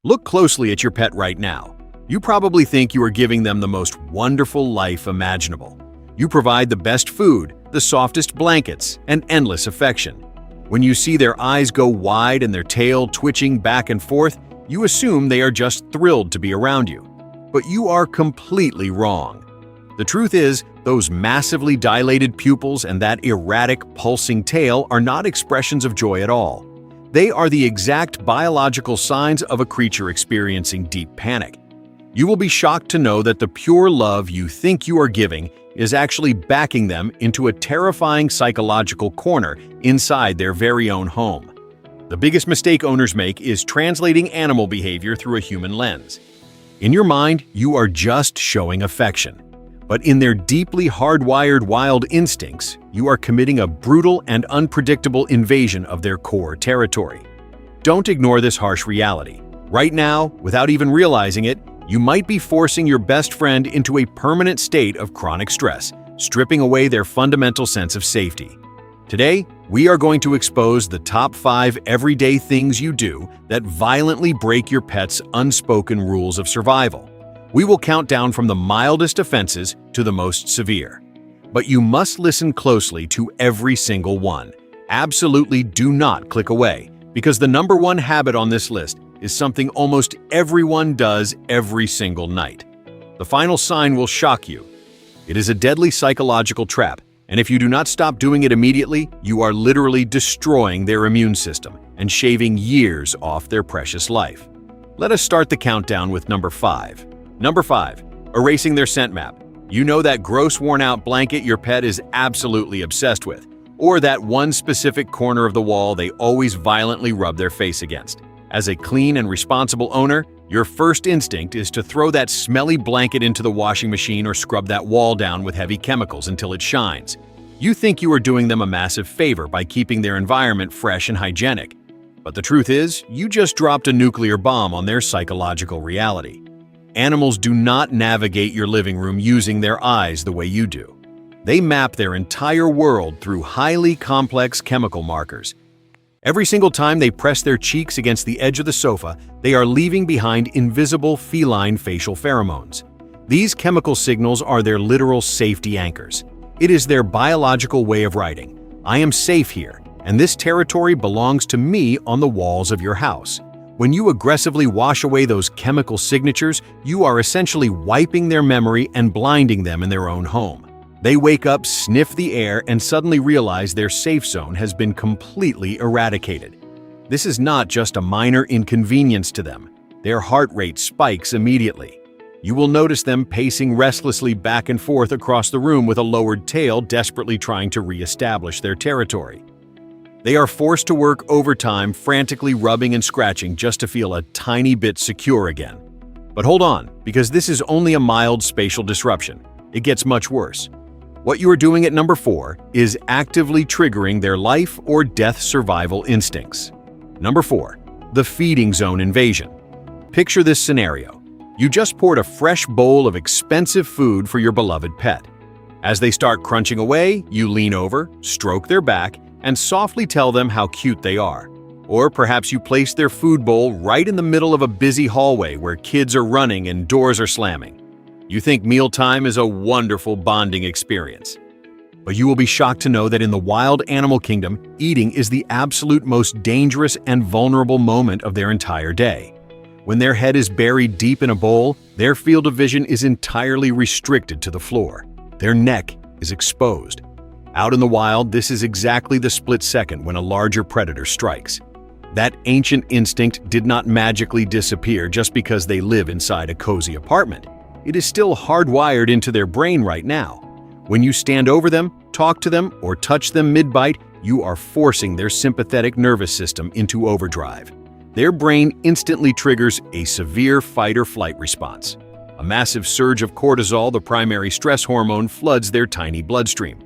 Look closely at your pet right now. You probably think you are giving them the most wonderful life imaginable. You provide the best food, the softest blankets, and endless affection. When you see their eyes go wide and their tail twitching back and forth, you assume they are just thrilled to be around you. But you are completely wrong. The truth is, those massively dilated pupils and that erratic, pulsing tail are not expressions of joy at all. They are the exact biological signs of a creature experiencing deep panic. You will be shocked to know that the pure love you think you are giving is actually backing them into a terrifying psychological corner inside their very own home. The biggest mistake owners make is translating animal behavior through a human lens. In your mind, you are just showing affection. But in their deeply hardwired wild instincts, you are committing a brutal and unpredictable invasion of their core territory. Don't ignore this harsh reality. Right now, without even realizing it, you might be forcing your best friend into a permanent state of chronic stress, stripping away their fundamental sense of safety. Today, we are going to expose the top 5 everyday things you do that violently break your pet's unspoken rules of survival. We will count down from the mildest offenses to the most severe. But you must listen closely to every single one. Absolutely do not click away, because the number 1 habit on this list is something almost everyone does every single night. The final sign will shock you. It is a deadly psychological trap, and if you do not stop doing it immediately, you are literally destroying their immune system and shaving years off their precious life. Let us start the countdown with number 5. Number 5. Erasing their scent map. You know that gross worn-out blanket your pet is absolutely obsessed with, or that one specific corner of the wall they always violently rub their face against. As a clean and responsible owner, your first instinct is to throw that smelly blanket into the washing machine or scrub that wall down with heavy chemicals until it shines. You think you are doing them a massive favor by keeping their environment fresh and hygienic. But the truth is, you just dropped a nuclear bomb on their psychological reality. Animals do not navigate your living room using their eyes the way you do. They map their entire world through highly complex chemical markers. Every single time they press their cheeks against the edge of the sofa, they are leaving behind invisible feline facial pheromones. These chemical signals are their literal safety anchors. It is their biological way of writing, "I am safe here, and this territory belongs to me on the walls of your house." When you aggressively wash away those chemical signatures, you are essentially wiping their memory and blinding them in their own home. They wake up, sniff the air, and suddenly realize their safe zone has been completely eradicated. This is not just a minor inconvenience to them. Their heart rate spikes immediately. You will notice them pacing restlessly back and forth across the room with a lowered tail, desperately trying to re-establish their territory. They are forced to work overtime, frantically rubbing and scratching just to feel a tiny bit secure again. But hold on, because this is only a mild spatial disruption. It gets much worse. What you are doing at number 4 is actively triggering their life or death survival instincts. Number 4. The feeding zone invasion. Picture this scenario. You just poured a fresh bowl of expensive food for your beloved pet. As they start crunching away, you lean over, stroke their back, and softly tell them how cute they are. Or perhaps you place their food bowl right in the middle of a busy hallway where kids are running and doors are slamming. You think mealtime is a wonderful bonding experience. But you will be shocked to know that in the wild animal kingdom, eating is the absolute most dangerous and vulnerable moment of their entire day. When their head is buried deep in a bowl, their field of vision is entirely restricted to the floor. Their neck is exposed. Out in the wild, this is exactly the split second when a larger predator strikes. That ancient instinct did not magically disappear just because they live inside a cozy apartment. It is still hardwired into their brain right now. When you stand over them, talk to them, or touch them mid-bite, you are forcing their sympathetic nervous system into overdrive. Their brain instantly triggers a severe fight-or-flight response. A massive surge of cortisol, the primary stress hormone, floods their tiny bloodstream.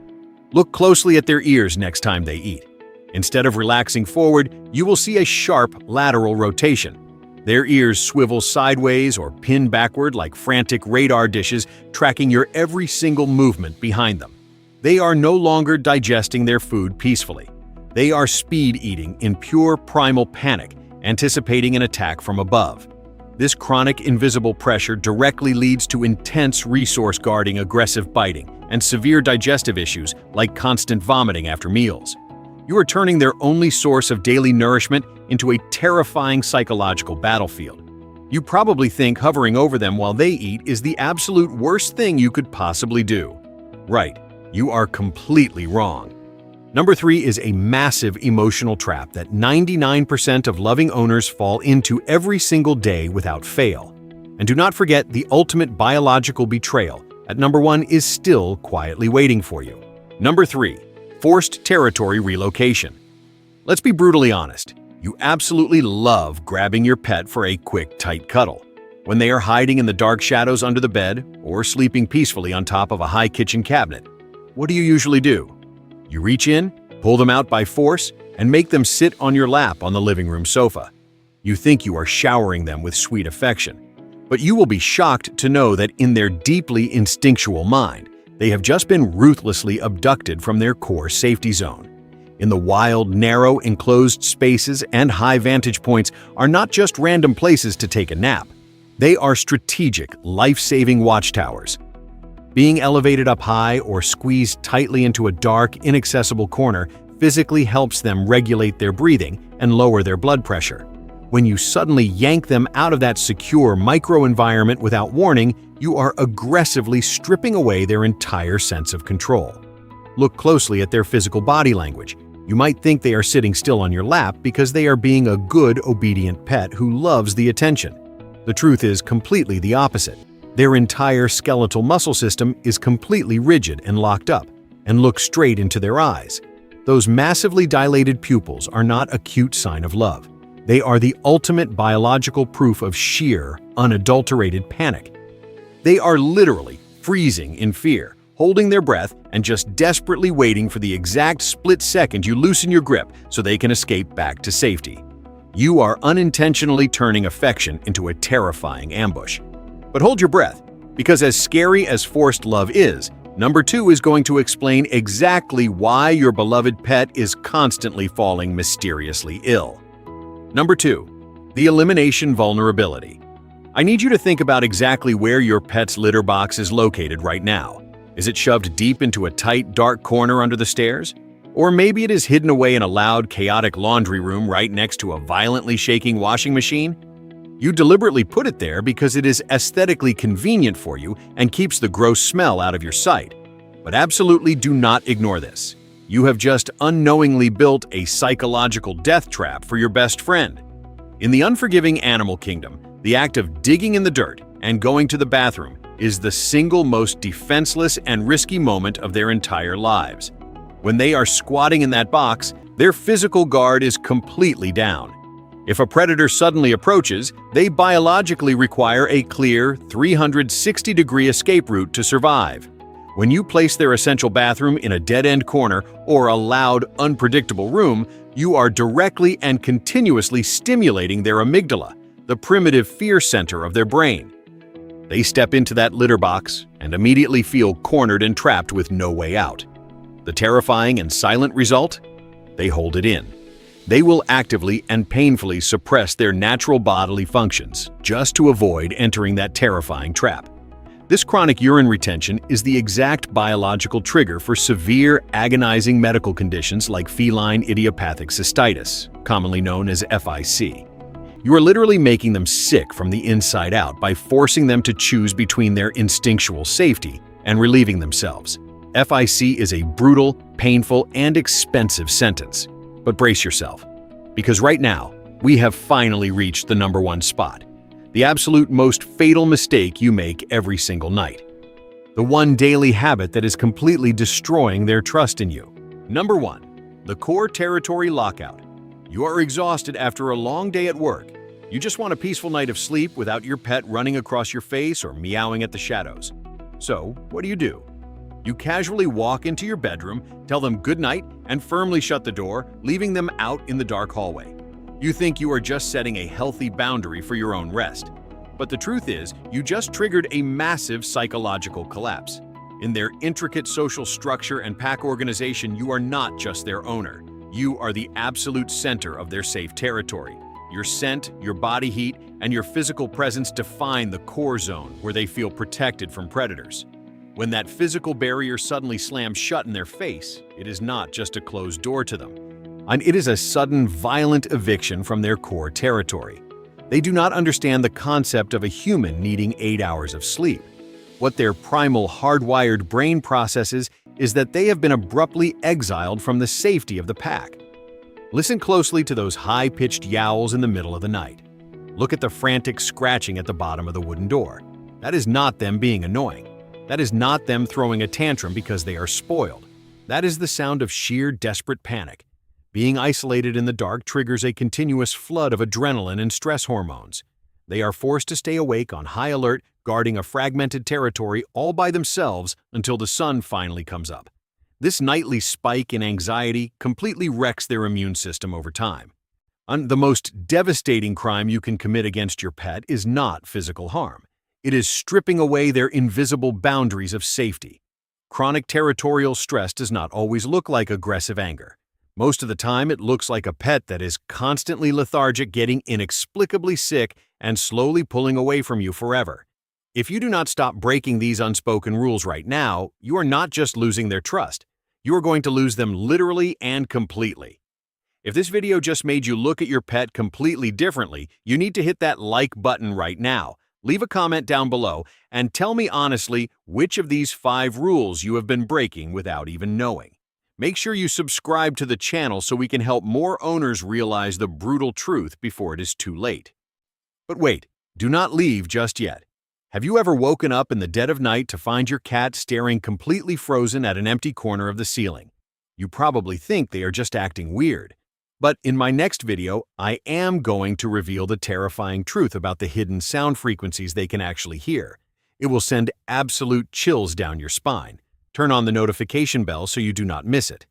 Look closely at their ears next time they eat. Instead of relaxing forward, you will see a sharp lateral rotation. Their ears swivel sideways or pin backward like frantic radar dishes, tracking your every single movement behind them. They are no longer digesting their food peacefully. They are speed eating in pure primal panic, anticipating an attack from above. This chronic invisible pressure directly leads to intense resource guarding, aggressive biting, and severe digestive issues like constant vomiting after meals. You are turning their only source of daily nourishment into a terrifying psychological battlefield. You probably think hovering over them while they eat is the absolute worst thing you could possibly do. Right, you are completely wrong. Number 3 is a massive emotional trap that 99% of loving owners fall into every single day without fail. And do not forget, the ultimate biological betrayal at number 1 is still quietly waiting for you. Number 3, forced territory relocation. Let's be brutally honest. You absolutely love grabbing your pet for a quick, tight cuddle. When they are hiding in the dark shadows under the bed or sleeping peacefully on top of a high kitchen cabinet, what do you usually do? You reach in, pull them out by force, and make them sit on your lap on the living room sofa. You think you are showering them with sweet affection. But you will be shocked to know that in their deeply instinctual mind, they have just been ruthlessly abducted from their core safety zone. In the wild, narrow, enclosed spaces and high vantage points are not just random places to take a nap. They are strategic, life-saving watchtowers. Being elevated up high or squeezed tightly into a dark, inaccessible corner physically helps them regulate their breathing and lower their blood pressure. When you suddenly yank them out of that secure microenvironment without warning, you are aggressively stripping away their entire sense of control. Look closely at their physical body language. You might think they are sitting still on your lap because they are being a good, obedient pet who loves the attention. The truth is completely the opposite. Their entire skeletal muscle system is completely rigid and locked up, and look straight into their eyes. Those massively dilated pupils are not a cute sign of love. They are the ultimate biological proof of sheer, unadulterated panic. They are literally freezing in fear, holding their breath and just desperately waiting for the exact split second you loosen your grip so they can escape back to safety. You are unintentionally turning affection into a terrifying ambush. But hold your breath, because as scary as forced love is, number 2 is going to explain exactly why your beloved pet is constantly falling mysteriously ill. Number 2, the elimination vulnerability. I need you to think about exactly where your pet's litter box is located right now. Is it shoved deep into a tight, dark corner under the stairs? Or maybe it is hidden away in a loud, chaotic laundry room right next to a violently shaking washing machine? You deliberately put it there because it is aesthetically convenient for you and keeps the gross smell out of your sight. But absolutely do not ignore this. You have just unknowingly built a psychological death trap for your best friend. In the unforgiving animal kingdom, the act of digging in the dirt and going to the bathroom is the single most defenseless and risky moment of their entire lives. When they are squatting in that box, their physical guard is completely down. If a predator suddenly approaches, they biologically require a clear, 360-degree escape route to survive. When you place their essential bathroom in a dead-end corner or a loud, unpredictable room, you are directly and continuously stimulating their amygdala, the primitive fear center of their brain. They step into that litter box and immediately feel cornered and trapped with no way out. The terrifying and silent result? They hold it in. They will actively and painfully suppress their natural bodily functions just to avoid entering that terrifying trap. This chronic urine retention is the exact biological trigger for severe, agonizing medical conditions like feline idiopathic cystitis, commonly known as FIC. You are literally making them sick from the inside out by forcing them to choose between their instinctual safety and relieving themselves. FIC is a brutal, painful, and expensive sentence. But brace yourself, because right now, we have finally reached the number 1 spot. The absolute most fatal mistake you make every single night. The one daily habit that is completely destroying their trust in you. Number 1, the core territory lockout. You are exhausted after a long day at work. You just want a peaceful night of sleep without your pet running across your face or meowing at the shadows. So, what do? You casually walk into your bedroom, tell them good night, and firmly shut the door, leaving them out in the dark hallway. You think you are just setting a healthy boundary for your own rest. But the truth is, you just triggered a massive psychological collapse. In their intricate social structure and pack organization, you are not just their owner. You are the absolute center of their safe territory. Your scent, your body heat, and your physical presence define the core zone where they feel protected from predators. When that physical barrier suddenly slams shut in their face, it is not just a closed door to them, and it is a sudden, violent eviction from their core territory. They do not understand the concept of a human needing 8 hours of sleep. What their primal, hardwired brain processes is that they have been abruptly exiled from the safety of the pack. Listen closely to those high-pitched yowls in the middle of the night. Look at the frantic scratching at the bottom of the wooden door. That is not them being annoying. That is not them throwing a tantrum because they are spoiled. That is the sound of sheer desperate panic. Being isolated in the dark triggers a continuous flood of adrenaline and stress hormones. They are forced to stay awake on high alert, guarding a fragmented territory all by themselves until the sun finally comes up. This nightly spike in anxiety completely wrecks their immune system over time. The most devastating crime you can commit against your pet is not physical harm. It is stripping away their invisible boundaries of safety. Chronic territorial stress does not always look like aggressive anger. Most of the time, it looks like a pet that is constantly lethargic, getting inexplicably sick, and slowly pulling away from you forever. If you do not stop breaking these unspoken rules right now, you are not just losing their trust. You are going to lose them literally and completely. If this video just made you look at your pet completely differently, you need to hit that like button right now. Leave a comment down below and tell me honestly which of these 5 rules you have been breaking without even knowing. Make sure you subscribe to the channel so we can help more owners realize the brutal truth before it is too late. But wait, do not leave just yet. Have you ever woken up in the dead of night to find your cat staring completely frozen at an empty corner of the ceiling? You probably think they are just acting weird. But in my next video, I am going to reveal the terrifying truth about the hidden sound frequencies they can actually hear. It will send absolute chills down your spine. Turn on the notification bell so you do not miss it.